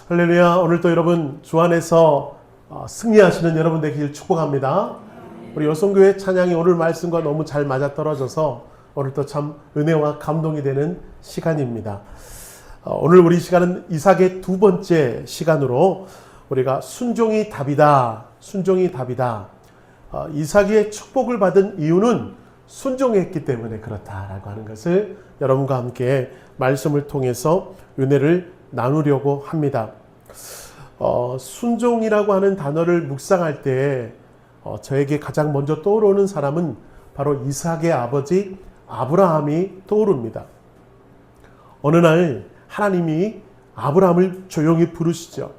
할렐루야. 오늘도 여러분 주 안에서 승리하시는 여러분 되길 축복합니다. 우리 여성교회 찬양이 오늘 말씀과 너무 잘 맞아떨어져서 오늘도 참 은혜와 감동이 되는 시간입니다. 오늘 우리 시간은 이삭의 두 번째 시간으로 우리가 순종이 답이다. 순종이 답이다. 이삭의 축복을 받은 이유는 순종했기 때문에 그렇다라고 하는 것을 여러분과 함께 말씀을 통해서 은혜를 나누려고 합니다. 순종이라고 하는 단어를 묵상할 때 저에게 가장 먼저 떠오르는 사람은 바로 이삭의 아버지 아브라함이 떠오릅니다. 어느 날 하나님이 아브라함을 조용히 부르시죠.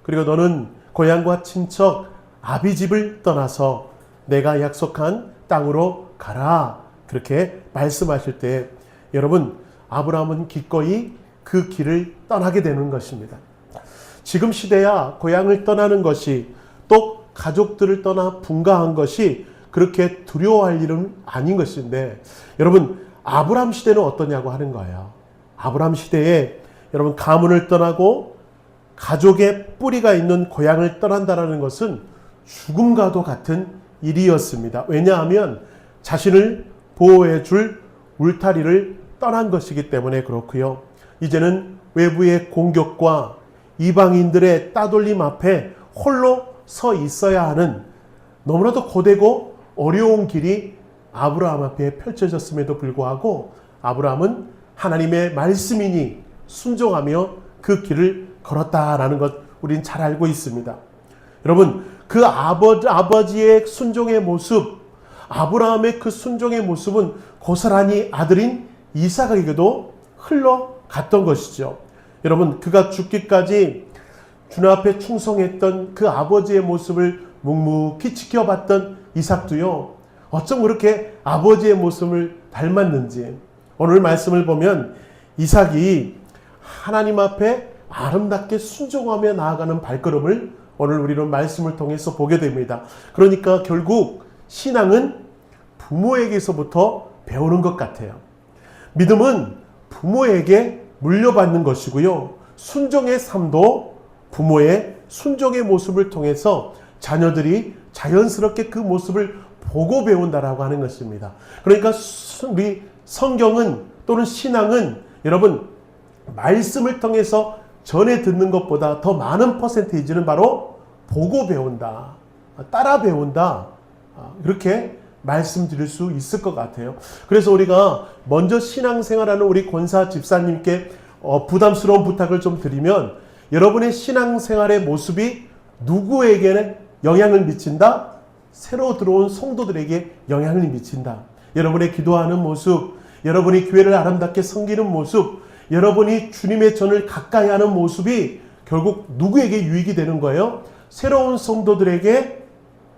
그리고 너는 고향과 친척 아비집을 떠나서 내가 약속한 땅으로 가라. 그렇게 말씀하실 때 여러분 아브라함은 기꺼이 그 길을 떠나게 되는 것입니다. 지금 시대야 고향을 떠나는 것이 또 가족들을 떠나 분가한 것이 그렇게 두려워할 일은 아닌 것인데 여러분 아브라함 시대는 어떠냐고 하는 거예요. 아브라함 시대에 여러분 가문을 떠나고 가족의 뿌리가 있는 고향을 떠난다는 것은 죽음과도 같은 일이었습니다. 왜냐하면 자신을 보호해 줄 울타리를 떠난 것이기 때문에 그렇고요. 이제는 외부의 공격과 이방인들의 따돌림 앞에 홀로 서 있어야 하는 너무나도 고되고 어려운 길이 아브라함 앞에 펼쳐졌음에도 불구하고 아브라함은 하나님의 말씀이니 순종하며 그 길을 걸었다라는 것 우린 잘 알고 있습니다. 여러분 그 아버지의 순종의 모습, 아브라함의 그 순종의 모습은 고스란히 아들인 이삭에게도 흘러갔던 것이죠. 여러분 그가 죽기까지 주님 앞에 충성했던 그 아버지의 모습을 묵묵히 지켜봤던 이삭도요. 어쩜 그렇게 아버지의 모습을 닮았는지 오늘 말씀을 보면 이삭이 하나님 앞에 아름답게 순종하며 나아가는 발걸음을 오늘 우리는 말씀을 통해서 보게 됩니다. 그러니까 결국 신앙은 부모에게서부터 배우는 것 같아요. 믿음은 부모에게 물려받는 것이고요. 순종의 삶도 부모의 순종의 모습을 통해서 자녀들이 자연스럽게 그 모습을 보고 배운다라고 하는 것입니다. 그러니까 우리 성경은 또는 신앙은 여러분 말씀을 통해서 전해 듣는 것보다 더 많은 퍼센테이지는 바로 보고 배운다, 따라 배운다 이렇게 말씀드릴 수 있을 것 같아요. 그래서 우리가 먼저 신앙생활하는 우리 권사 집사님께 부담스러운 부탁을 좀 드리면 여러분의 신앙생활의 모습이 누구에게는 영향을 미친다? 새로 들어온 성도들에게 영향을 미친다. 여러분의 기도하는 모습, 여러분이 교회를 아름답게 섬기는 모습, 여러분이 주님의 전을 가까이 하는 모습이 결국 누구에게 유익이 되는 거예요? 새로운 성도들에게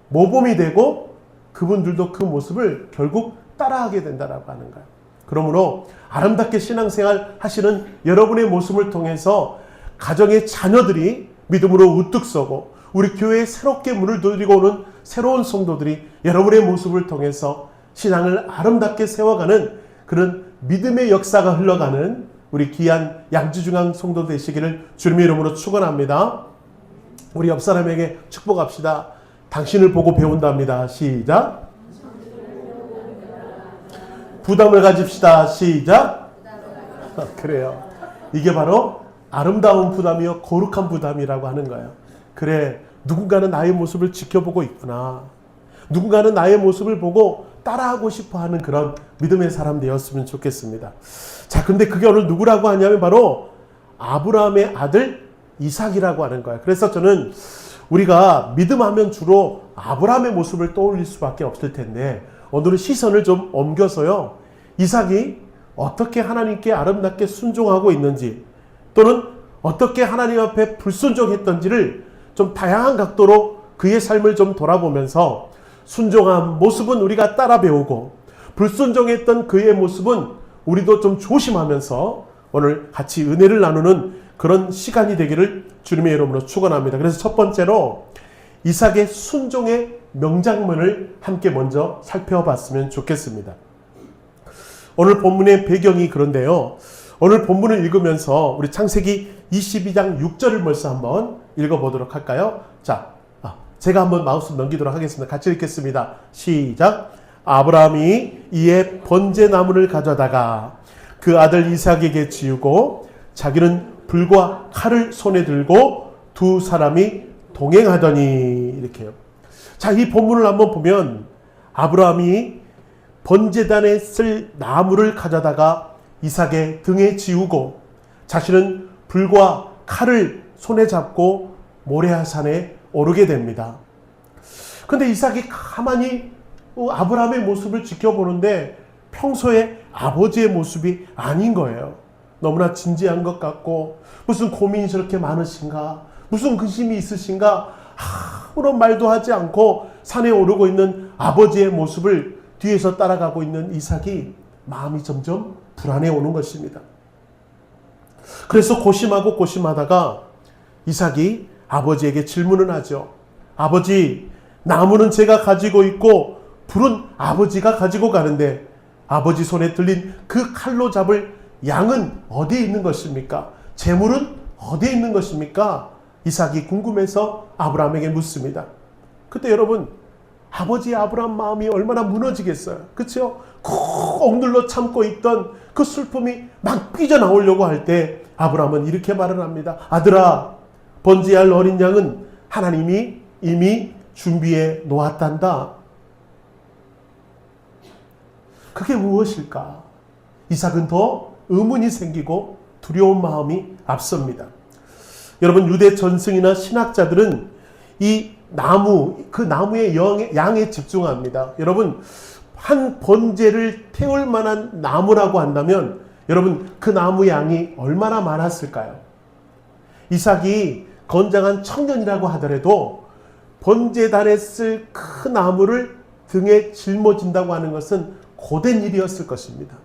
모범이 되고 그분들도 그 모습을 결국 따라하게 된다라고 하는 거예요. 그러므로 아름답게 신앙생활 하시는 여러분의 모습을 통해서 가정의 자녀들이 믿음으로 우뚝 서고 우리 교회에 새롭게 문을 두드리고 오는 새로운 성도들이 여러분의 모습을 통해서 신앙을 아름답게 세워가는 그런 믿음의 역사가 흘러가는 우리 귀한 양지중앙 성도 되시기를 주님의 이름으로 축원합니다. 우리 옆 사람에게 축복합시다. 당신을 보고 배운답니다. 시작. 부담을 가집시다. 시작. 그래요. 이게 바로 아름다운 부담이요 거룩한 부담이라고 하는 거예요. 그래 누군가는 나의 모습을 지켜보고 있구나. 누군가는 나의 모습을 보고 따라하고 싶어하는 그런 믿음의 사람 되었으면 좋겠습니다. 자, 근데 그게 오늘 누구라고 하냐면 바로 아브라함의 아들 이삭이라고 하는 거예요. 그래서 저는 우리가 믿음하면 주로 아브라함의 모습을 떠올릴 수밖에 없을 텐데 오늘은 시선을 좀 옮겨서요. 이삭이 어떻게 하나님께 아름답게 순종하고 있는지 또는 어떻게 하나님 앞에 불순종했던지를 좀 다양한 각도로 그의 삶을 좀 돌아보면서 순종한 모습은 우리가 따라 배우고 불순종했던 그의 모습은 우리도 좀 조심하면서 오늘 같이 은혜를 나누는 그런 시간이 되기를 주님의 이름으로 축원합니다. 그래서 첫 번째로 이삭의 순종의 명장면을 함께 먼저 살펴봤으면 좋겠습니다. 오늘 본문의 배경이 그런데요. 오늘 본문을 읽으면서 우리 창세기 22장 6절을 먼저 한번 읽어보도록 할까요? 자, 제가 한번 마우스 넘기도록 하겠습니다. 같이 읽겠습니다. 시작. 아브라함이 이에 번제나무를 가져다가 그 아들 이삭에게 지우고 자기는 불과 칼을 손에 들고 두 사람이 동행하더니 이렇게요. 자, 이 본문을 한번 보면 아브라함이 번제단에 쓸 나무를 가져다가 이삭의 등에 지우고 자신은 불과 칼을 손에 잡고 모레아산에 오르게 됩니다. 그런데 이삭이 가만히 아브라함의 모습을 지켜보는데 평소에 아버지의 모습이 아닌 거예요. 너무나 진지한 것 같고 무슨 고민이 저렇게 많으신가, 무슨 근심이 있으신가, 아무런 말도 하지 않고 산에 오르고 있는 아버지의 모습을 뒤에서 따라가고 있는 이삭이 마음이 점점 불안해 오는 것입니다. 그래서 고심하다가 이삭이 아버지에게 질문을 하죠. 아버지, 나무는 제가 가지고 있고 불은 아버지가 가지고 가는데 아버지 손에 들린 그 칼로 잡을 양은 어디에 있는 것입니까? 재물은 어디에 있는 것입니까? 이삭이 궁금해서 아브라함에게 묻습니다. 그때 여러분, 아버지 아브라함 마음이 얼마나 무너지겠어요. 그렇죠? 콕 억눌러 참고 있던 그 슬픔이 막 삐져나오려고 할 때 아브라함은 이렇게 말을 합니다. 아들아, 번제할 어린 양은 하나님이 이미 준비해 놓았단다. 그게 무엇일까? 이삭은 더 의문이 생기고 두려운 마음이 앞섭니다. 여러분, 유대 전승이나 신학자들은 이 나무, 그 나무의 양에 집중합니다. 여러분, 한 번제를 태울 만한 나무라고 한다면 여러분, 그 나무 양이 얼마나 많았을까요? 이삭이 건장한 청년이라고 하더라도 번제단에 쓸 그 나무를 등에 짊어진다고 하는 것은 고된 일이었을 것입니다.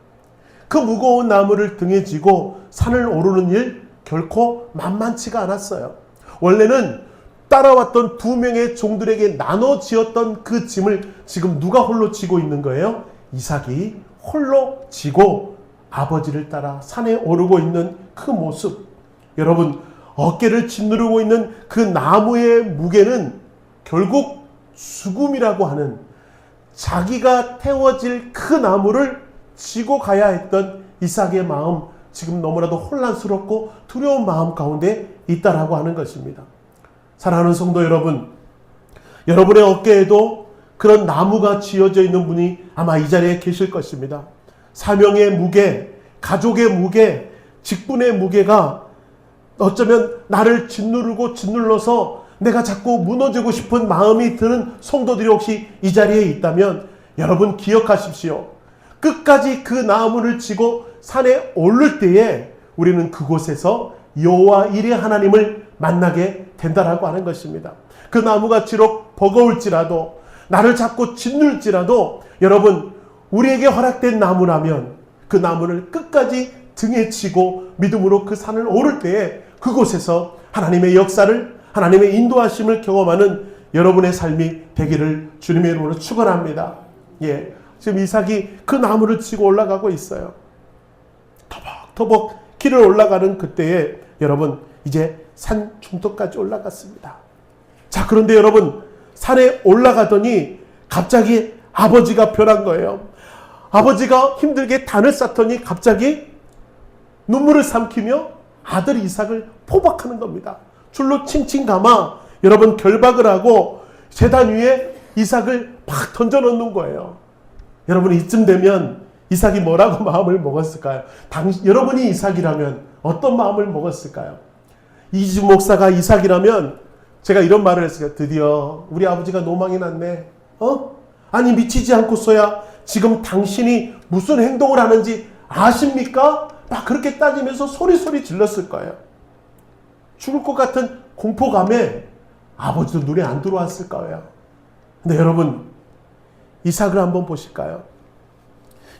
그 무거운 나무를 등에 지고 산을 오르는 일 결코 만만치가 않았어요. 원래는 따라왔던 두 명의 종들에게 나눠지었던 그 짐을 지금 누가 홀로 지고 있는 거예요? 이삭이 홀로 지고 아버지를 따라 산에 오르고 있는 그 모습. 여러분, 어깨를 짓누르고 있는 그 나무의 무게는 결국 죽음이라고 하는, 자기가 태워질 그 나무를 지고 가야 했던 이삭의 마음, 지금 너무나도 혼란스럽고 두려운 마음 가운데 있다라고 하는 것입니다. 사랑하는 성도 여러분, 여러분의 어깨에도 그런 나무가 쥐어져 있는 분이 아마 이 자리에 계실 것입니다. 사명의 무게, 가족의 무게, 직분의 무게가 어쩌면 나를 짓눌러서 내가 자꾸 무너지고 싶은 마음이 드는 성도들이 혹시 이 자리에 있다면 여러분 기억하십시오. 끝까지 그 나무를 지고 산에 오를 때에 우리는 그곳에서 여호와 일의 하나님을 만나게 된다라고 하는 것입니다. 그 나무가 비록 버거울지라도, 나를 자꾸 짓눌지라도 여러분, 우리에게 허락된 나무라면 그 나무를 끝까지 등에 지고 믿음으로 그 산을 오를 때에 그곳에서 하나님의 역사를, 하나님의 인도하심을 경험하는 여러분의 삶이 되기를 주님의 이름으로 축원합니다. 예, 지금 이삭이 그 나무를 지고 올라가고 있어요. 터벅터벅 길을 올라가는 그때에 여러분, 이제 산 중턱까지 올라갔습니다. 자, 그런데 여러분, 산에 올라가더니 갑자기 아버지가 변한 거예요. 아버지가 힘들게 단을 쌓더니 갑자기 눈물을 삼키며 아들 이삭을 포박하는 겁니다. 줄로 칭칭 감아 여러분 결박을 하고 제단 위에 이삭을 팍 던져놓는 거예요. 여러분, 이쯤 되면 이삭이 뭐라고 마음을 먹었을까요? 여러분이 이삭이라면 어떤 마음을 먹었을까요? 이주 목사가 이삭이라면 제가 이런 말을 했어요. 드디어 우리 아버지가 노망이 났네. 아니, 미치지 않고서야 지금 당신이 무슨 행동을 하는지 아십니까? 막 그렇게 따지면서 소리 질렀을 거예요. 죽을 것 같은 공포감에 아버지도 눈에 안 들어왔을 거예요. 근데 여러분, 이삭을 한번 보실까요?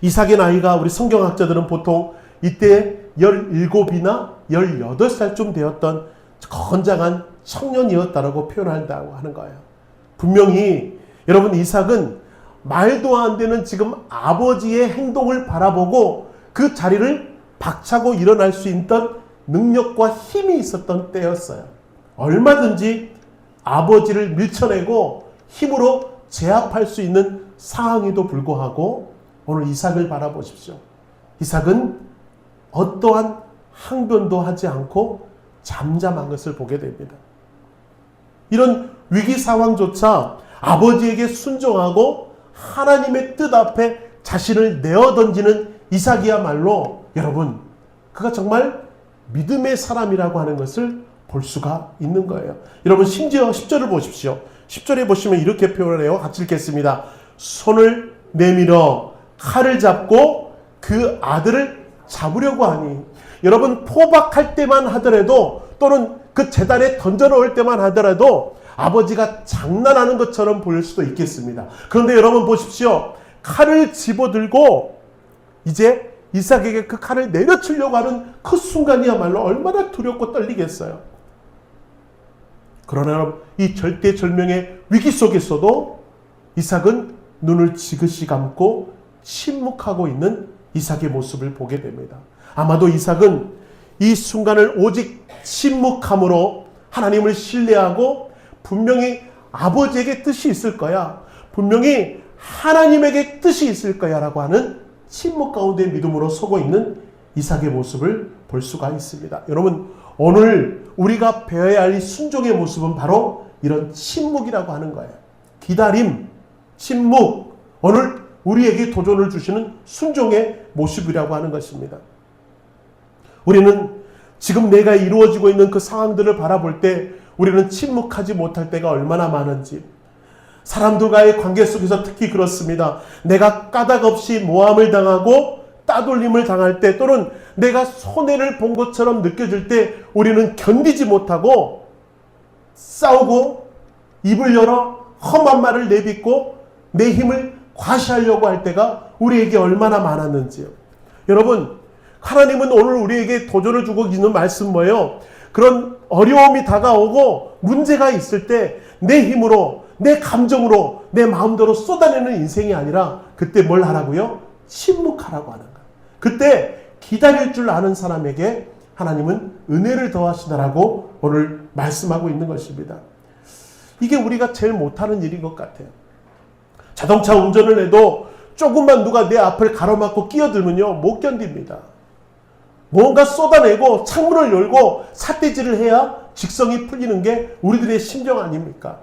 이삭의 나이가 우리 성경학자들은 보통 이때 17이나 18살쯤 되었던 건장한 청년이었다라고 표현한다고 하는 거예요. 분명히 여러분, 이삭은 말도 안 되는 지금 아버지의 행동을 바라보고 그 자리를 박차고 일어날 수 있던 능력과 힘이 있었던 때였어요. 얼마든지 아버지를 밀쳐내고 힘으로 제압할 수 있는 상황에도 불구하고 오늘 이삭을 바라보십시오. 이삭은 어떠한 항변도 하지 않고 잠잠한 것을 보게 됩니다. 이런 위기 상황조차 아버지에게 순종하고 하나님의 뜻 앞에 자신을 내어 던지는 이삭이야말로 여러분, 그가 정말 믿음의 사람이라고 하는 것을 볼 수가 있는 거예요. 여러분, 심지어 10절을 보십시오. 10절에 보시면 이렇게 표현을 해요. 같이 읽겠습니다. 손을 내밀어 칼을 잡고 그 아들을 잡으려고 하니. 여러분, 포박할 때만 하더라도 또는 그 제단에 던져 넣을 때만 하더라도 아버지가 장난하는 것처럼 보일 수도 있겠습니다. 그런데 여러분 보십시오. 칼을 집어들고 이제 이삭에게 그 칼을 내려치려고 하는 그 순간이야말로 얼마나 두렵고 떨리겠어요. 그러나 이 절대절명의 위기 속에서도 이삭은 눈을 지그시 감고 침묵하고 있는 이삭의 모습을 보게 됩니다. 아마도 이삭은 이 순간을 오직 침묵함으로 하나님을 신뢰하고 분명히 아버지에게 뜻이 있을 거야, 분명히 하나님에게 뜻이 있을 거야 라고 하는 침묵 가운데 믿음으로 서고 있는 이삭의 모습을 볼 수가 있습니다. 여러분, 오늘 우리가 배워야 할 순종의 모습은 바로 이런 침묵이라고 하는 거예요. 기다림, 침묵, 오늘 우리에게 도전을 주시는 순종의 모습이라고 하는 것입니다. 우리는 지금 내가 이루어지고 있는 그 상황들을 바라볼 때 우리는 침묵하지 못할 때가 얼마나 많은지, 사람들과의 관계 속에서 특히 그렇습니다. 내가 까닭 없이 모함을 당하고 따돌림을 당할 때, 또는 내가 손해를 본 것처럼 느껴질 때 우리는 견디지 못하고 싸우고 입을 열어 험한 말을 내뱉고 내 힘을 과시하려고 할 때가 우리에게 얼마나 많았는지요. 여러분, 하나님은 오늘 우리에게 도전을 주고 있는 말씀 뭐예요? 그런 어려움이 다가오고 문제가 있을 때 내 힘으로, 내 감정으로, 내 마음대로 쏟아내는 인생이 아니라 그때 뭘 하라고요? 침묵하라고 하는 거예요. 그때 기다릴 줄 아는 사람에게 하나님은 은혜를 더하시다라고 오늘 말씀하고 있는 것입니다. 이게 우리가 제일 못하는 일인 것 같아요. 자동차 운전을 해도 조금만 누가 내 앞을 가로막고 끼어들면요, 못 견딥니다. 뭔가 쏟아내고 창문을 열고 삿대질을 해야 직성이 풀리는 게 우리들의 심정 아닙니까?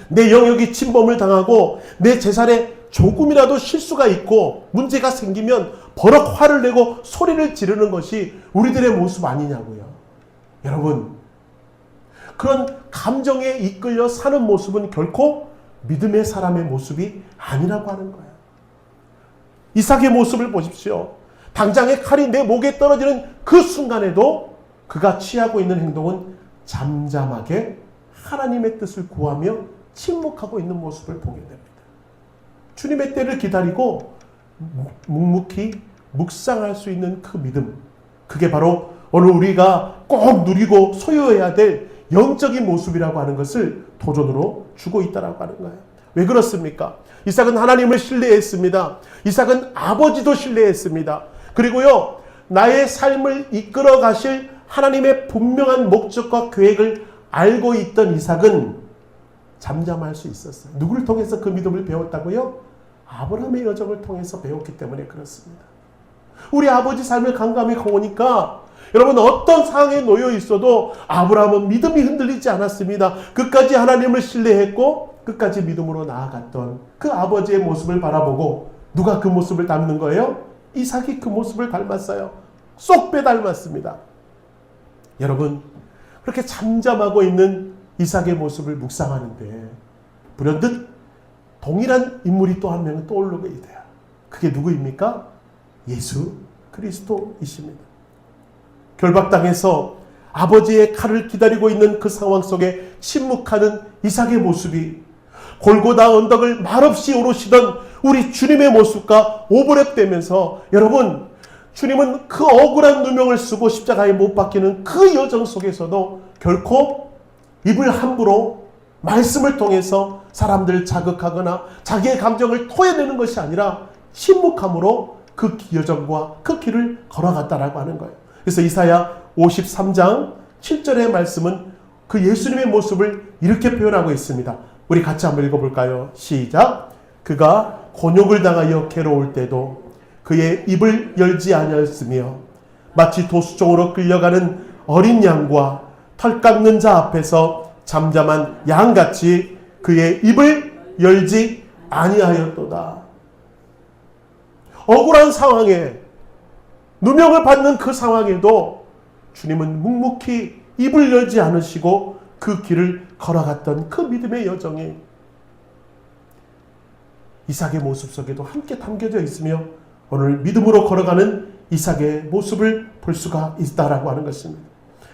내 영역이 침범을 당하고 내 재산에 조금이라도 실수가 있고 문제가 생기면 버럭 화를 내고 소리를 지르는 것이 우리들의 모습 아니냐고요. 여러분, 그런 감정에 이끌려 사는 모습은 결코 믿음의 사람의 모습이 아니라고 하는 거예요. 이삭의 모습을 보십시오. 당장에 칼이 내 목에 떨어지는 그 순간에도 그가 취하고 있는 행동은 잠잠하게 하나님의 뜻을 구하며 침묵하고 있는 모습을 보게 됩니다. 주님의 때를 기다리고 묵묵히 묵상할 수 있는 그 믿음, 그게 바로 오늘 우리가 꼭 누리고 소유해야 될 영적인 모습이라고 하는 것을 도전으로 주고 있다고 하는 거예요. 왜 그렇습니까? 이삭은 하나님을 신뢰했습니다. 이삭은 아버지도 신뢰했습니다. 그리고요, 나의 삶을 이끌어 가실 하나님의 분명한 목적과 계획을 알고 있던 이삭은 잠잠할 수 있었어요. 누구를 통해서 그 믿음을 배웠다고요? 아브라함의 여정을 통해서 배웠기 때문에 그렇습니다. 우리 아버지 삶을 간감히 보니까 여러분, 어떤 상황에 놓여 있어도 아브라함은 믿음이 흔들리지 않았습니다. 끝까지 하나님을 신뢰했고 끝까지 믿음으로 나아갔던 그 아버지의 모습을 바라보고 누가 그 모습을 닮는 거예요? 이삭이 그 모습을 닮았어요. 쏙 빼닮았습니다. 여러분, 그렇게 잠잠하고 있는 이삭의 모습을 묵상하는데 불현듯 동일한 인물이 또 한 명은 떠오르게 돼요. 그게 누구입니까? 예수 그리스도이십니다. 결박당해서 아버지의 칼을 기다리고 있는 그 상황 속에 침묵하는 이삭의 모습이 골고다 언덕을 말없이 오르시던 우리 주님의 모습과 오버랩되면서, 여러분, 주님은 그 억울한 누명을 쓰고 십자가에 못 박히는 그 여정 속에서도 결코 입을 함부로 말씀을 통해서 사람들을 자극하거나 자기의 감정을 토해내는 것이 아니라 침묵함으로 그 여정과 그 길을 걸어갔다라고 하는 거예요. 그래서 이사야 53장 7절의 말씀은 그 예수님의 모습을 이렇게 표현하고 있습니다. 우리 같이 한번 읽어볼까요? 시작. 그가 곤욕을 당하여 괴로울 때도 그의 입을 열지 아니하였으며 마치 도수종으로 끌려가는 어린 양과 털 깎는 자 앞에서 잠잠한 양같이 그의 입을 열지 아니하였도다. 억울한 상황에, 누명을 받는 그 상황에도 주님은 묵묵히 입을 열지 않으시고 그 길을 걸어갔던 그 믿음의 여정이 이삭의 모습 속에도 함께 담겨져 있으며 오늘 믿음으로 걸어가는 이삭의 모습을 볼 수가 있다라고 하는 것입니다.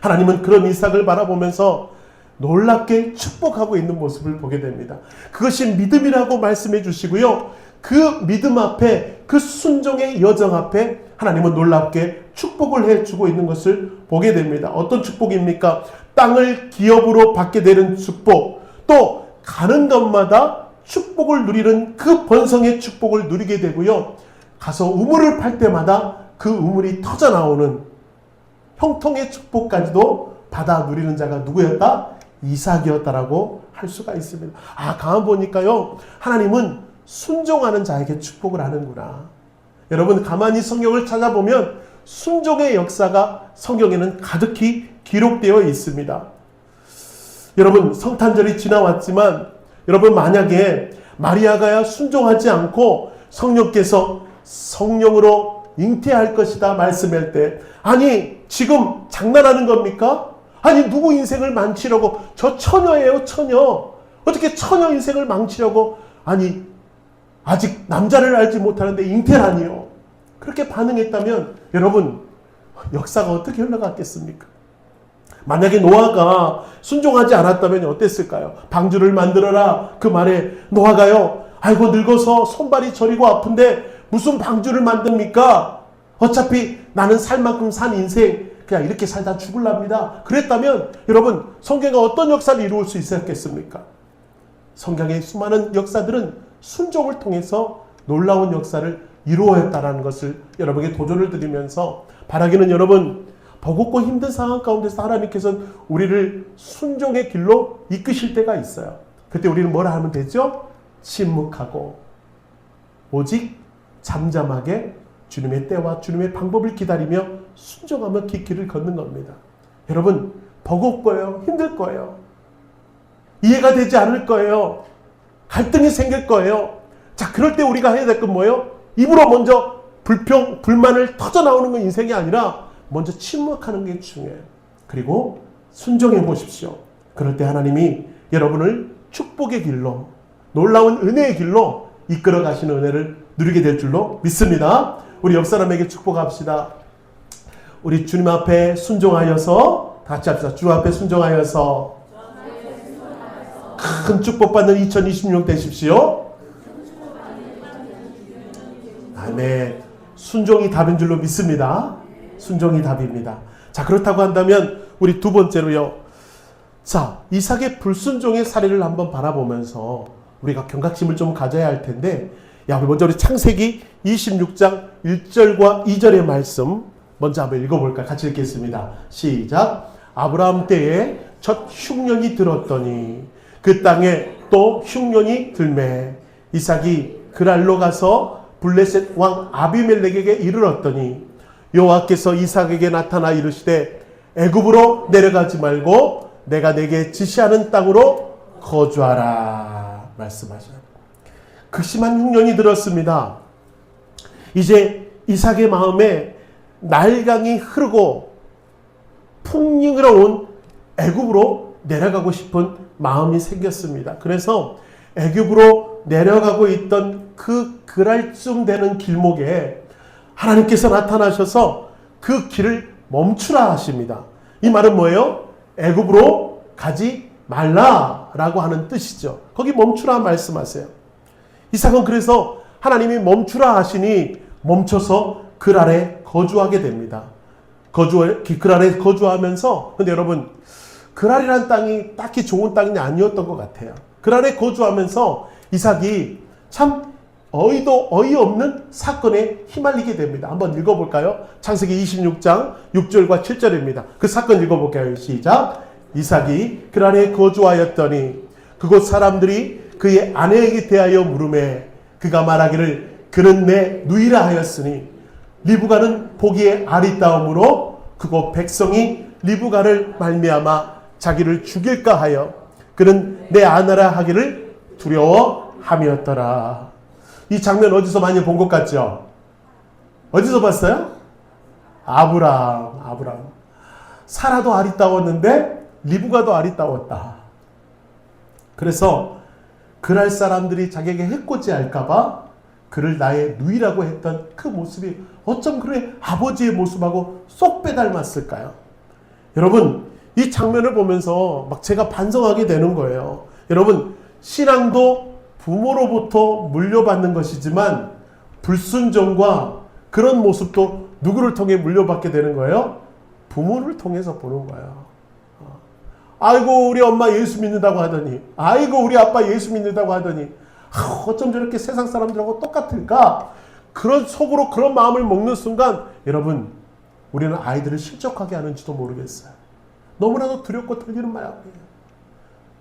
하나님은 그런 이삭을 바라보면서 놀랍게 축복하고 있는 모습을 보게 됩니다. 그것이 믿음이라고 말씀해 주시고요. 그 믿음 앞에, 그 순종의 여정 앞에 하나님은 놀랍게 축복을 해주고 있는 것을 보게 됩니다. 어떤 축복입니까? 땅을 기업으로 받게 되는 축복, 또 가는 것마다 축복을 누리는 그 번성의 축복을 누리게 되고요. 가서 우물을 팔 때마다 그 우물이 터져 나오는 형통의 축복까지도 받아 누리는 자가 누구였다? 이삭이었다라고 할 수가 있습니다. 가만 보니까요, 하나님은 순종하는 자에게 축복을 하는구나. 여러분, 가만히 성경을 찾아보면 순종의 역사가 성경에는 가득히 기록되어 있습니다. 여러분, 성탄절이 지나왔지만 여러분, 만약에 마리아가 순종하지 않고 성령께서 성령으로 잉태할 것이다 말씀할 때, 아니 지금 장난하는 겁니까? 아니 누구 인생을 망치려고, 저 처녀예요, 처녀. 어떻게 처녀 인생을 망치려고, 아니 아직 남자를 알지 못하는데 잉태라니요. 그렇게 반응했다면 여러분, 역사가 어떻게 흘러갔겠습니까? 만약에 노아가 순종하지 않았다면 어땠을까요? 방주를 만들어라 그 말에 노아가요, 아이고 늙어서 손발이 저리고 아픈데 무슨 방주를 만듭니까? 어차피 나는 살 만큼 산 인생 그냥 이렇게 살다 죽을랍니다. 그랬다면 여러분, 성경이 어떤 역사를 이루을 수 있었겠습니까? 성경의 수많은 역사들은 순종을 통해서 놀라운 역사를 이루어냈다는 것을 여러분에게 도전을 드리면서 바라기는, 여러분 버겁고 힘든 상황 가운데서 하나님께서는 우리를 순종의 길로 이끄실 때가 있어요. 그때 우리는 뭐라 하면 되죠? 침묵하고 오직 잠잠하게 주님의 때와 주님의 방법을 기다리며 순종하며 길을 걷는 겁니다. 여러분, 버거울 거예요. 힘들 거예요. 이해가 되지 않을 거예요. 갈등이 생길 거예요. 자, 그럴 때 우리가 해야 될 건 뭐예요? 입으로 먼저 불만을 터져 나오는 건 인생이 아니라 먼저 침묵하는 게 중요해요. 그리고 순종해 보십시오. 그럴 때 하나님이 여러분을 축복의 길로, 놀라운 은혜의 길로 이끌어 가시는 은혜를 누리게 될 줄로 믿습니다. 우리 옆 사람에게 축복합시다. 우리 주님 앞에 순종하여서, 같이 합시다. 주 앞에 순종하여서 큰 축복받는 2026 되십시오. 아멘. 순종이 답인 줄로 믿습니다. 순종이 답입니다. 자, 그렇다고 한다면 우리 두 번째로요. 자, 이삭의 불순종의 사례를 한번 바라보면서 우리가 경각심을 좀 가져야 할 텐데, 먼저 우리 창세기 26장 1절과 2절의 말씀 먼저 한번 읽어볼까요? 같이 읽겠습니다. 시작. 아브라함 때에 첫 흉년이 들었더니 그 땅에 또 흉년이 들매 이삭이 그랄로 가서 블레셋 왕 아비멜렉에게 이르렀더니 여호와께서 이삭에게 나타나 이르시되 애굽으로 내려가지 말고 내가 내게 지시하는 땅으로 거주하라 말씀하셔요. 극심한 흉년이 들었습니다. 이제 이삭의 마음에 날강이 흐르고 풍요로운 애굽으로 내려가고 싶은 마음이 생겼습니다. 그래서 애굽으로 내려가고 있던 그 그랄쯤 되는 길목에 하나님께서 나타나셔서 그 길을 멈추라 하십니다. 이 말은 뭐예요? 애굽으로 가지 말라라고 하는 뜻이죠. 거기 멈추라 말씀하세요. 이삭은 그래서 하나님이 멈추라 하시니 멈춰서 그랄에 거주하게 됩니다. 그랄에 거주하면서, 근데 여러분, 그랄이라는 땅이 딱히 좋은 땅이 아니었던 것 같아요. 그랄에 거주하면서 이삭이 참 어이없는 사건에 휘말리게 됩니다. 한번 읽어볼까요? 창세기 26장 6절과 7절입니다. 그 사건 읽어볼까요? 시작. 이삭이 그란에 거주하였더니 그곳 사람들이 그의 아내에게 대하여 물으매 그가 말하기를 그는 내 누이라 하였으니 리브가는 보기에 아리따움으로 그곳 백성이 리브가를 말미암아 자기를 죽일까 하여 그는 내 아내라 하기를 두려워함이었더라. 이 장면 어디서 많이 본 것 같죠? 어디서 봤어요? 아브람. 사라도 아리따웠는데 리브가도 아리따웠다. 그래서 그날 사람들이 자기에게 해코지 할까봐 그를 나의 누이라고 했던 그 모습이 어쩜 그의 아버지의 모습하고 쏙 빼닮았을까요? 여러분, 이 장면을 보면서 막 제가 반성하게 되는 거예요. 여러분, 신앙도 부모로부터 물려받는 것이지만 불순종과 그런 모습도 누구를 통해 물려받게 되는 거예요? 부모를 통해서 보는 거예요. 아이고 우리 엄마 예수 믿는다고 하더니, 아이고 우리 아빠 예수 믿는다고 하더니 어쩜 저렇게 세상 사람들하고 똑같을까? 그런 속으로 그런 마음을 먹는 순간 여러분, 우리는 아이들을 실족하게 하는지도 모르겠어요. 너무나도 두렵고 떨리는 마음이에요.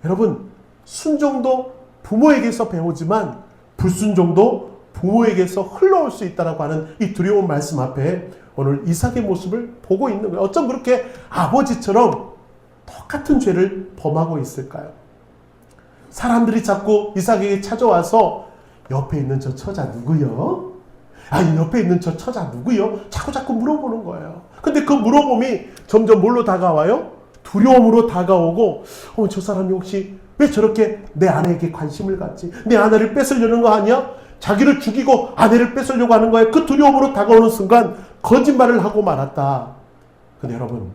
여러분, 순종도 부모에게서 배우지만 불순종도 부모에게서 흘러올 수 있다고 하는 이 두려운 말씀 앞에 오늘 이삭의 모습을 보고 있는 거예요. 어쩜 그렇게 아버지처럼 똑같은 죄를 범하고 있을까요? 사람들이 자꾸 이삭에게 찾아와서 옆에 있는 저 처자 누구요? 아니 옆에 있는 저 처자 누구요? 자꾸 물어보는 거예요. 근데 그 물어봄이 점점 뭘로 다가와요? 두려움으로 다가오고 저 사람이 혹시 왜 저렇게 내 아내에게 관심을 갖지? 내 아내를 뺏으려는 거 아니야? 자기를 죽이고 아내를 뺏으려고 하는 거예요. 그 두려움으로 다가오는 순간 거짓말을 하고 말았다. 근데 여러분,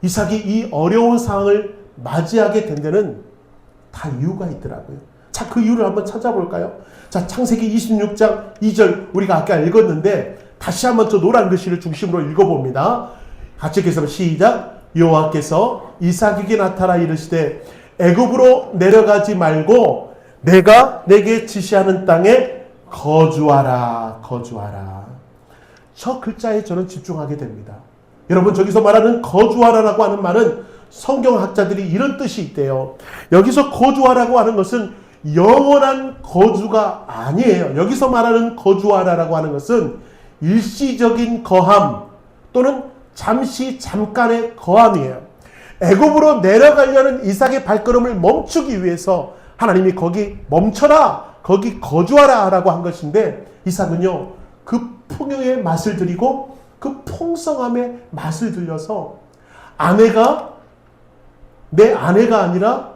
이삭이 이 어려운 상황을 맞이하게 된 데는 다 이유가 있더라고요. 자, 그 이유를 한번 찾아볼까요? 자, 창세기 26장 2절 우리가 아까 읽었는데 다시 한번 저 노란 글씨를 중심으로 읽어봅니다. 같이 읽겠습니다. 시작. 여호와께서 이삭에게 나타나 이르시되 애굽으로 내려가지 말고 내가 내게 지시하는 땅에 거주하라. 저 글자에 저는 집중하게 됩니다. 여러분, 저기서 말하는 거주하라라고 하는 말은 성경학자들이 이런 뜻이 있대요. 여기서 거주하라고 하는 것은 영원한 거주가 아니에요. 여기서 말하는 거주하라라고 하는 것은 일시적인 거함 또는 잠깐의 거함이에요. 애굽으로 내려가려는 이삭의 발걸음을 멈추기 위해서 하나님이 거기 멈춰라, 거기 거주하라 라고 한 것인데, 이삭은요 그 풍요의 맛을 들이고 그 풍성함의 맛을 들려서 아내가 내 아내가 아니라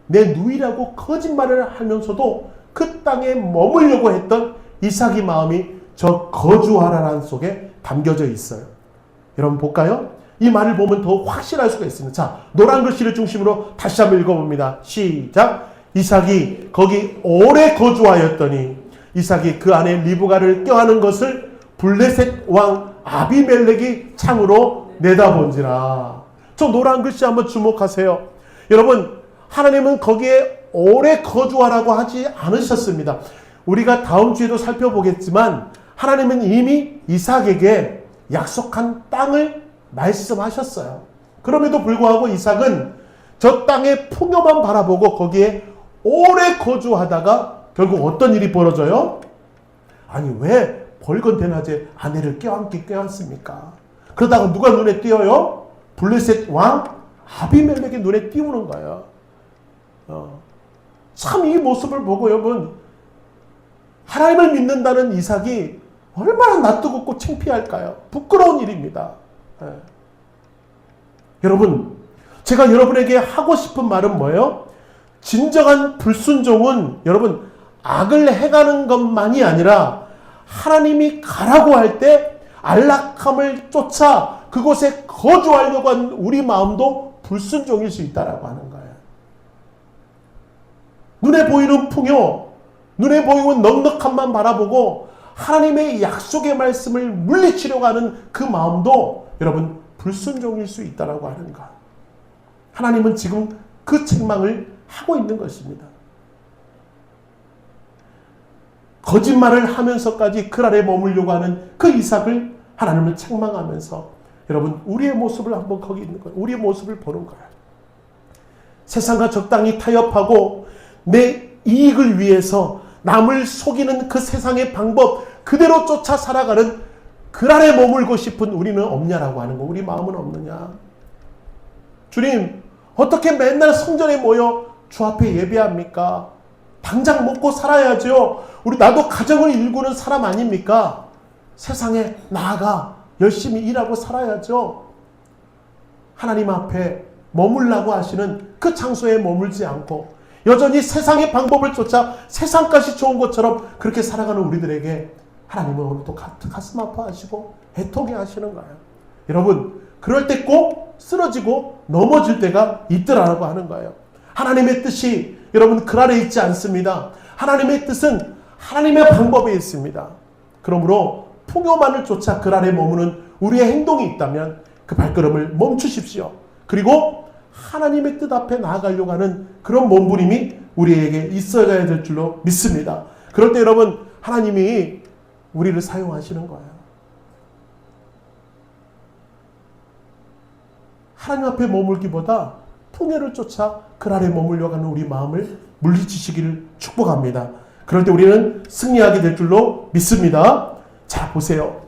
내 누이라고 거짓말을 하면서도 그 땅에 머물려고 했던 이삭의 마음이 저 거주하라라는 속에 담겨져 있어요. 여러분 볼까요? 이 말을 보면 더 확실할 수가 있습니다. 자, 노란 글씨를 중심으로 다시 한번 읽어봅니다. 시작. 이삭이 거기 오래 거주하였더니 이삭이 그 아내 리브가를 껴안은 것을 블레셋 왕 아비멜렉이 창으로 내다본지라. 저 노란 글씨 한번 주목하세요. 여러분, 하나님은 거기에 오래 거주하라고 하지 않으셨습니다. 우리가 다음 주에도 살펴보겠지만 하나님은 이미 이삭에게 약속한 땅을 말씀하셨어요. 그럼에도 불구하고 이삭은 저 땅의 풍요만 바라보고 거기에 오래 거주하다가 결국 어떤 일이 벌어져요? 아니, 왜 벌건대낮에 아내를 껴안습니까? 그러다가 누가 눈에 띄어요? 블레셋 왕 아비멜렉의 눈에 띄우는 거예요. 참 이 모습을 보고 여러분, 하나님을 믿는다는 이삭이 얼마나 낯뜨겁고 창피할까요? 부끄러운 일입니다. 여러분, 제가 여러분에게 하고 싶은 말은 뭐예요? 진정한 불순종은 여러분 악을 행하는 것만이 아니라 하나님이 가라고 할 때 안락함을 쫓아 그곳에 거주하려고 하는 우리 마음도 불순종일 수 있다라고 하는 거예요. 눈에 보이는 풍요, 눈에 보이는 넉넉함만 바라보고 하나님의 약속의 말씀을 물리치려고 하는 그 마음도 여러분 불순종일 수 있다라고 하는 것. 하나님은 지금 그 책망을 하고 있는 것입니다. 거짓말을 하면서까지 그 아래 머물려고 하는 그 이삭을 하나님을 책망하면서 여러분 우리의 모습을 한번 거기 있는 거예요. 우리의 모습을 보는 거예요. 세상과 적당히 타협하고 내 이익을 위해서 남을 속이는 그 세상의 방법 그대로 쫓아 살아가는 그 아래 머물고 싶은 우리는 없냐라고 하는 거. 우리 마음은 없느냐. 주님 어떻게 맨날 성전에 모여 주 앞에 예배합니까? 당장 먹고 살아야죠. 나도 가정을 일구는 사람 아닙니까? 세상에 나아가 열심히 일하고 살아야죠. 하나님 앞에 머물라고 하시는 그 장소에 머물지 않고 여전히 세상의 방법을 쫓아 세상까지 좋은 것처럼 그렇게 살아가는 우리들에게 하나님은 오늘도 가슴 아파하시고 애통해 하시는 거예요. 여러분 그럴 때 꼭 쓰러지고 넘어질 때가 있더라고 하는 거예요. 하나님의 뜻이 여러분 그 아래 있지 않습니다. 하나님의 뜻은 하나님의 방법에 있습니다. 그러므로 풍요만을 쫓아 그 아래 머무는 우리의 행동이 있다면 그 발걸음을 멈추십시오. 그리고 하나님의 뜻 앞에 나아가려고 하는 그런 몸부림이 우리에게 있어야 될 줄로 믿습니다. 그럴 때 여러분 하나님이 우리를 사용하시는 거예요. 하나님 앞에 머물기보다 풍요를 쫓아 그 아래 머물려고 하는 우리 마음을 물리치시기를 축복합니다. 그럴 때 우리는 승리하게 될 줄로 믿습니다. 자 보세요.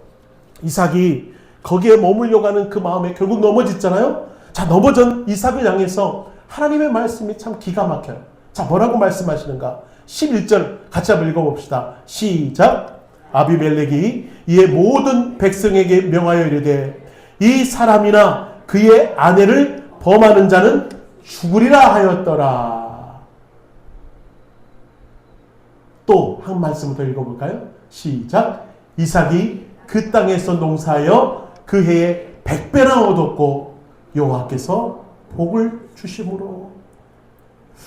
이삭이 거기에 머물려고 하는 그 마음에 결국 넘어졌잖아요. 자 넘어진 이삭을 향해서 하나님의 말씀이 참 기가 막혀요. 자 뭐라고 말씀하시는가. 11절 같이 한번 읽어봅시다. 시작. 아비멜렉이 이에 모든 백성에게 명하여 이르되 이 사람이나 그의 아내를 범하는 자는 죽으리라 하였더라. 또 한 말씀을 더 읽어볼까요? 시작. 이삭이 그 땅에서 농사하여 그 해에 100배나 얻었고 여호와께서 복을 주심으로.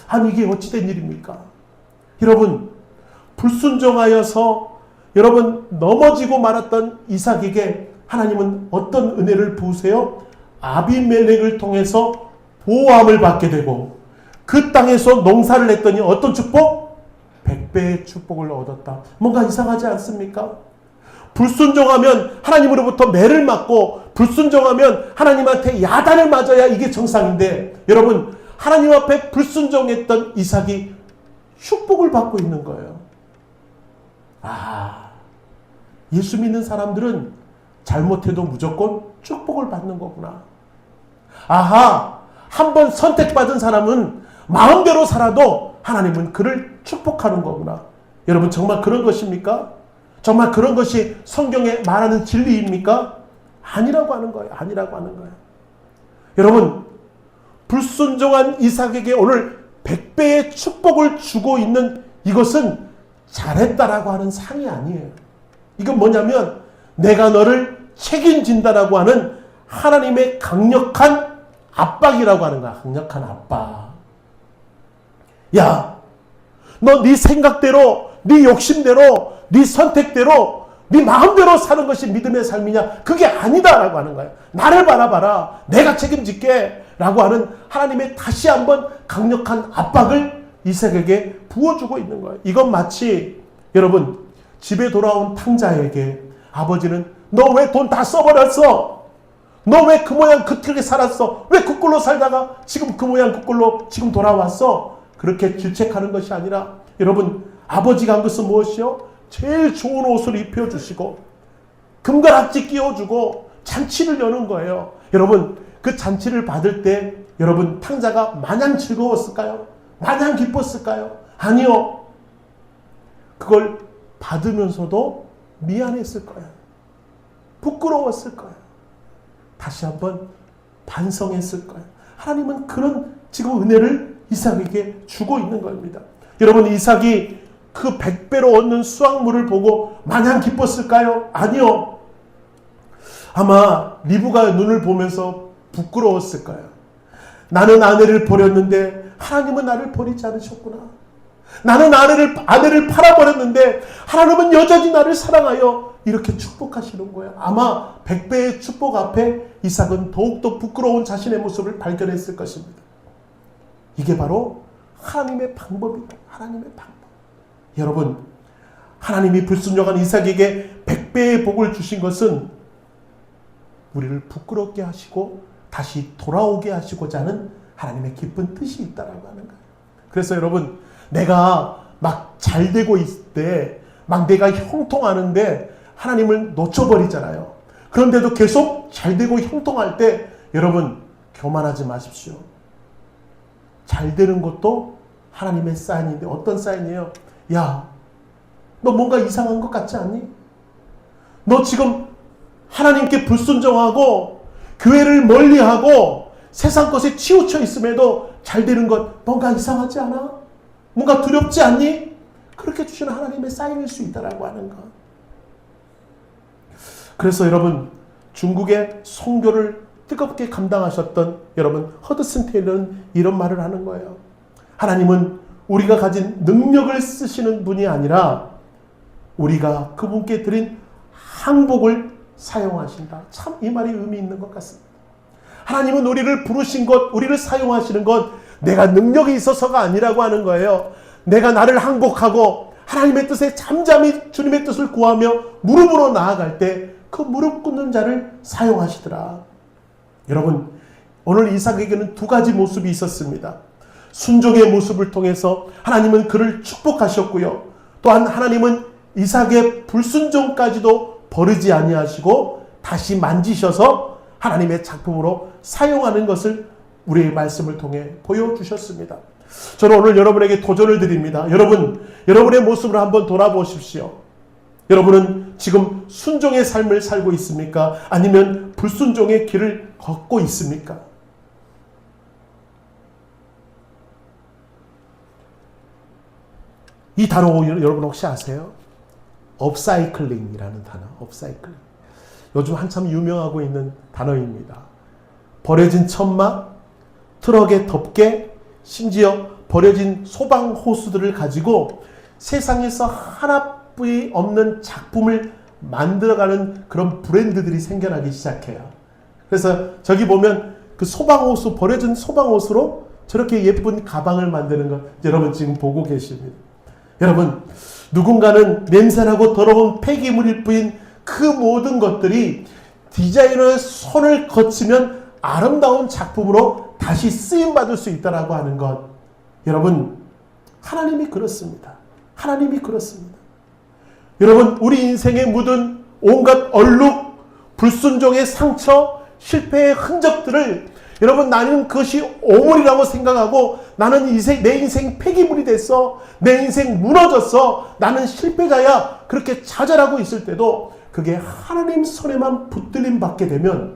아니 이게 어찌된 일입니까? 여러분 불순종하여서 여러분 넘어지고 말았던 이삭에게 하나님은 어떤 은혜를 부으세요? 아비멜렉을 통해서 보호함을 받게 되고 그 땅에서 농사를 했더니 어떤 축복? 100배의 축복을 얻었다. 뭔가 이상하지 않습니까? 불순종하면 하나님으로부터 매를 맞고 불순종하면 하나님한테 야단을 맞아야 이게 정상인데 여러분 하나님 앞에 불순종했던 이삭이 축복을 받고 있는 거예요. 예수 믿는 사람들은 잘못해도 무조건 축복을 받는 거구나. 한번 선택받은 사람은 마음대로 살아도 하나님은 그를 축복하는 거구나. 여러분 정말 그런 것입니까? 정말 그런 것이 성경에 말하는 진리입니까? 아니라고 하는 거예요. 아니라고 하는 거예요. 여러분 불순종한 이삭에게 오늘 100배의 축복을 주고 있는 이것은 잘했다라고 하는 상이 아니에요. 이건 뭐냐면 내가 너를 책임진다라고 하는 하나님의 강력한 압박이라고 하는 거야. 강력한 압박. 야, 너 네 생각대로, 네 욕심대로, 네 선택대로, 네 마음대로 사는 것이 믿음의 삶이냐? 그게 아니다라고 하는 거야. 나를 바라봐라. 내가 책임질게. 라고 하는 하나님의 다시 한번 강력한 압박을 이삭에게 부어주고 있는 거예요. 이건 마치 여러분 집에 돌아온 탕자에게 아버지는 너 왜 돈 다 써버렸어? 너 왜 그 모양 그렇게 살았어? 왜 그 꼴로 살다가 지금 그 모양 그 꼴로 지금 돌아왔어? 그렇게 질책하는 것이 아니라 여러분 아버지가 한 것은 무엇이요? 제일 좋은 옷을 입혀주시고 금가락지 끼워주고 잔치를 여는 거예요. 여러분 그 잔치를 받을 때 여러분 탕자가 마냥 즐거웠을까요? 마냥 기뻤을까요? 아니요. 그걸 받으면서도 미안했을 거예요. 부끄러웠을 거예요. 다시 한번 반성했을 거예요. 하나님은 그런 지금 은혜를 이삭에게 주고 있는 겁니다. 여러분 이삭이 그 100배로 얻는 수확물을 보고 마냥 기뻤을까요? 아니요. 아마 리브가 눈을 보면서 부끄러웠을 거예요. 나는 아내를 버렸는데 하나님은 나를 버리지 않으셨구나. 나는 아내를 팔아버렸는데 하나님은 여전히 나를 사랑하여 이렇게 축복하시는 거예요. 아마 100배의 축복 앞에 이삭은 더욱더 부끄러운 자신의 모습을 발견했을 것입니다. 이게 바로 하나님의 방법이다. 하나님의 방법. 여러분 하나님이 불순종한 이삭에게 100배의 복을 주신 것은 우리를 부끄럽게 하시고 다시 돌아오게 하시고자 하는 하나님의 깊은 뜻이 있다라고 하는 거예요. 그래서 여러분, 내가 막 잘 되고 있을 때, 막 내가 형통하는데 하나님을 놓쳐버리잖아요. 그런데도 계속 잘 되고 형통할 때 여러분 교만하지 마십시오. 잘 되는 것도 하나님의 사인인데 어떤 사인이에요? 야, 너 뭔가 이상한 것 같지 않니? 너 지금 하나님께 불순종하고 교회를 멀리하고 세상 것에 치우쳐 있음에도 잘 되는 것 뭔가 이상하지 않아? 뭔가 두렵지 않니? 그렇게 주시는 하나님의 사인일 수 있다라고 하는 것. 그래서 여러분, 중국의 선교를 뜨겁게 감당하셨던 여러분 허드슨 테일러는 이런 말을 하는 거예요. 하나님은 우리가 가진 능력을 쓰시는 분이 아니라 우리가 그분께 드린 항복을 사용하신다. 참 이 말이 의미 있는 것 같습니다. 하나님은 우리를 부르신 것, 우리를 사용하시는 것 내가 능력이 있어서가 아니라고 하는 거예요. 내가 나를 항복하고 하나님의 뜻에 잠잠히 주님의 뜻을 구하며 무릎으로 나아갈 때 그 무릎 꿇는 자를 사용하시더라. 여러분, 오늘 이삭에게는 두 가지 모습이 있었습니다. 순종의 모습을 통해서 하나님은 그를 축복하셨고요. 또한 하나님은 이삭의 불순종까지도 버리지 아니하시고 다시 만지셔서 하나님의 작품으로 사용하는 것을 우리의 말씀을 통해 보여주셨습니다. 저는 오늘 여러분에게 도전을 드립니다. 여러분의 모습을 한번 돌아보십시오. 여러분은 지금 순종의 삶을 살고 있습니까? 아니면 불순종의 길을 걷고 있습니까? 이 단어 여러분 혹시 아세요? 업사이클링이라는 단어. 업사이클링. 요즘 한참 유명하고 있는 단어입니다. 버려진 천막, 트럭에 덮개, 심지어 버려진 소방 호스들을 가지고 세상에서 하나뿐이 없는 작품을 만들어가는 그런 브랜드들이 생겨나기 시작해요. 그래서 저기 보면 그 소방호수, 버려진 소방호수로 저렇게 예쁜 가방을 만드는 거 여러분 지금 보고 계십니다. 여러분, 누군가는 냄새나고 더러운 폐기물일 뿐인 그 모든 것들이 디자이너의 손을 거치면 아름다운 작품으로 다시 쓰임받을 수 있다라고 하는 것. 여러분, 하나님이 그렇습니다. 하나님이 그렇습니다. 여러분, 우리 인생에 묻은 온갖 얼룩, 불순종의 상처, 실패의 흔적들을 여러분, 나는 그것이 오물이라고 생각하고 나는 내 인생 폐기물이 됐어. 내 인생 무너졌어. 나는 실패자야. 그렇게 좌절하고 있을 때도 그게 하나님 손에만 붙들림 받게 되면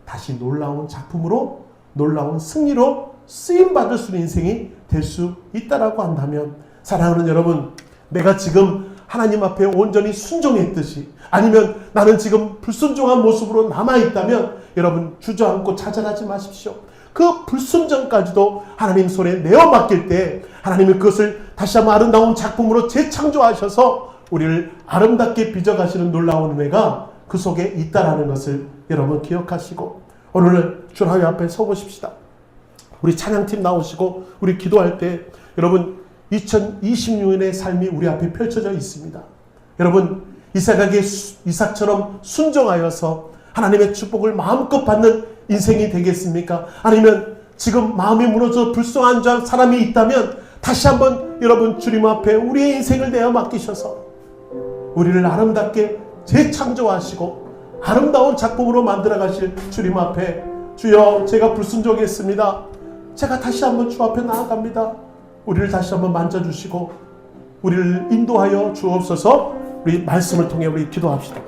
다시 놀라운 작품으로, 놀라운 승리로 쓰임받을 수 있는 인생이 될 수 있다라고 한다면, 사랑하는 여러분, 내가 지금 하나님 앞에 온전히 순종했듯이, 아니면 나는 지금 불순종한 모습으로 남아있다면 여러분 주저앉고 좌절하지 마십시오. 그 불순종까지도 하나님 손에 내어 맡길 때 하나님은 그것을 다시 한번 아름다운 작품으로 재창조하셔서 우리를 아름답게 빚어가시는 놀라운 은혜가 그 속에 있다라는 것을 여러분 기억하시고, 오늘 주 하나님 앞에 서보십시다. 우리 찬양팀 나오시고 우리 기도할 때 여러분 2026년의 삶이 우리 앞에 펼쳐져 있습니다. 여러분, 이삭처럼 순종하여서 하나님의 축복을 마음껏 받는 인생이 되겠습니까? 아니면 지금 마음이 무너져 불쌍한 사람이 있다면 다시 한번 여러분 주님 앞에 우리의 인생을 내어 맡기셔서 우리를 아름답게 재창조하시고 아름다운 작품으로 만들어 가실 주님 앞에, 주여 제가 불순종했습니다. 제가 다시 한번 주 앞에 나아갑니다. 우리를 다시 한번 만져주시고 우리를 인도하여 주옵소서. 우리 말씀을 통해 우리 기도합시다.